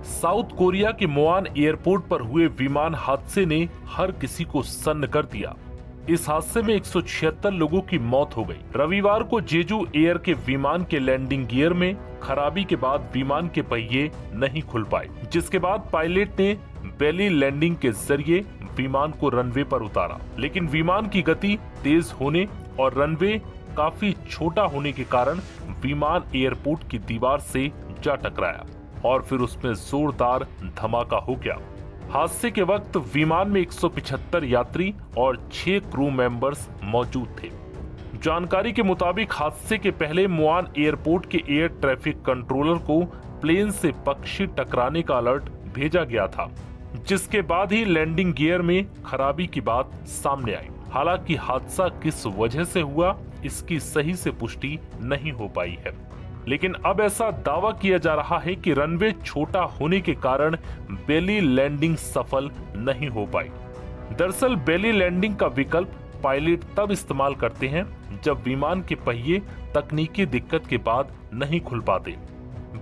South Korea के मोआन airport पर हुए विमान हादसे ने हर किसी को सन्न कर दिया। इस हादसे में 176 लोगों की मौत हो गई। रविवार को जेजू एयर के विमान के लैंडिंग गियर में खराबी के बाद विमान के पहिए नहीं खुल पाए, जिसके बाद पायलट ने बेली लैंडिंग के जरिए विमान को रनवे पर उतारा। लेकिन विमान की गति तेज होने और रनवे काफी छोटा होने के कारण विमान एयरपोर्ट की दीवार से जा टकराया और फिर उसमें जोरदार धमाका हो गया। हादसे के वक्त विमान में 175 यात्री और 6 क्रू मेंबर्स मौजूद थे। जानकारी के मुताबिक हादसे के पहले मोआन एयरपोर्ट के एयर ट्रैफिक कंट्रोलर को प्लेन से पक्षी टकराने का अलर्ट भेजा गया था, जिसके बाद ही लैंडिंग गियर में खराबी की बात सामने आई। हालांकि हादसा किस वजह से हुआ, इसकी सही से पुष्टि नहीं हो पाई है, लेकिन अब ऐसा दावा किया जा रहा है कि रनवे छोटा होने के कारण बेली लैंडिंग सफल नहीं हो पाई। दरअसल बेली लैंडिंग का विकल्प पायलट तब इस्तेमाल करते हैं जब विमान के पहिए तकनीकी दिक्कत के बाद नहीं खुल पाते।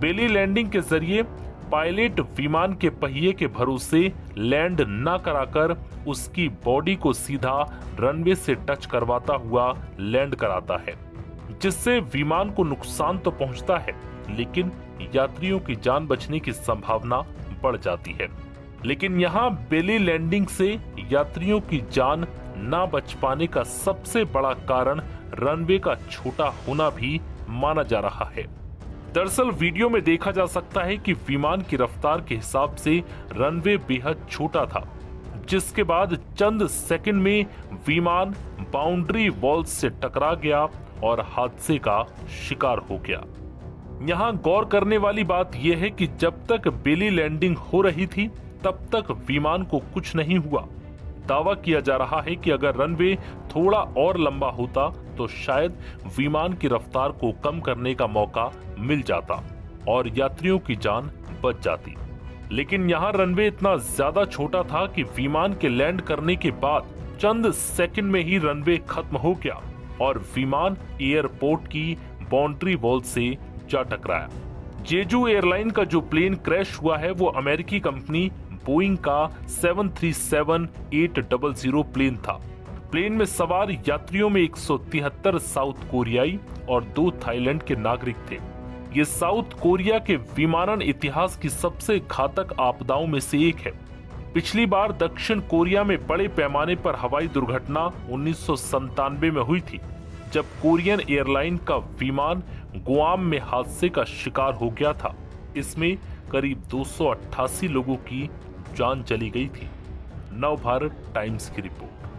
बेली लैंडिंग के जरिए पायलट विमान के पहिए के भरोसे लैंड न कराकर उसकी बॉडी को सीधा रनवे से टच करवाता हुआ लैंड कराता है, जिससे विमान को नुकसान तो पहुंचता है, लेकिन यात्रियों की जान बचने की संभावना बढ़ जाती है। लेकिन यहाँ बेली लैंडिंग से यात्रियों की जान न बच पाने का सबसे बड़ा कारण रनवे का छोटा होना भी माना जा रहा है। दरअसल वीडियो में देखा जा सकता है कि विमान की रफ्तार के हिसाब से रनवे बेहद छोटा था, जिसके बाद चंद सेकंड में विमान बाउंड्री वॉल से टकरा गया और हादसे का शिकार हो गया। यहाँ गौर करने वाली बात यह है कि जब तक बेली लैंडिंग हो रही थी तब तक विमान को कुछ नहीं हुआ। दावा किया जा रहा है कि अगर रनवे थोड़ा और लंबा होता तो शायद विमान की रफ्तार को कम करने का मौका मिल जाता और यात्रियों की जान बच जाती। लेकिन यहाँ रनवे इतना ज्यादा छोटा था कि विमान के लैंड करने के बाद चंद सेकंड में ही रनवे खत्म हो गया और विमान एयरपोर्ट की बाउंड्री वॉल से जा टकराया। जेजू एयरलाइन का जो प्लेन क्रैश हुआ है वो अमेरिकी कंपनी बोइंग का 737-800 प्लेन था। प्लेन में सवार यात्रियों में 173 साउथ कोरियाई और 2 थाईलैंड के नागरिक थे। ये साउथ कोरिया के विमानन इतिहास की सबसे घातक आपदाओं में से एक है। पिछली बार दक्षिण कोरिया में बड़े पैमाने पर हवाई दुर्घटना 1997 में हुई थी, जब कोरियन एयरलाइन का विमान गुआम में हादसे का शिकार हो गया था। इसमें करीब 288 लोगों की जान चली गई थी। नव भारत टाइम्स की रिपोर्ट।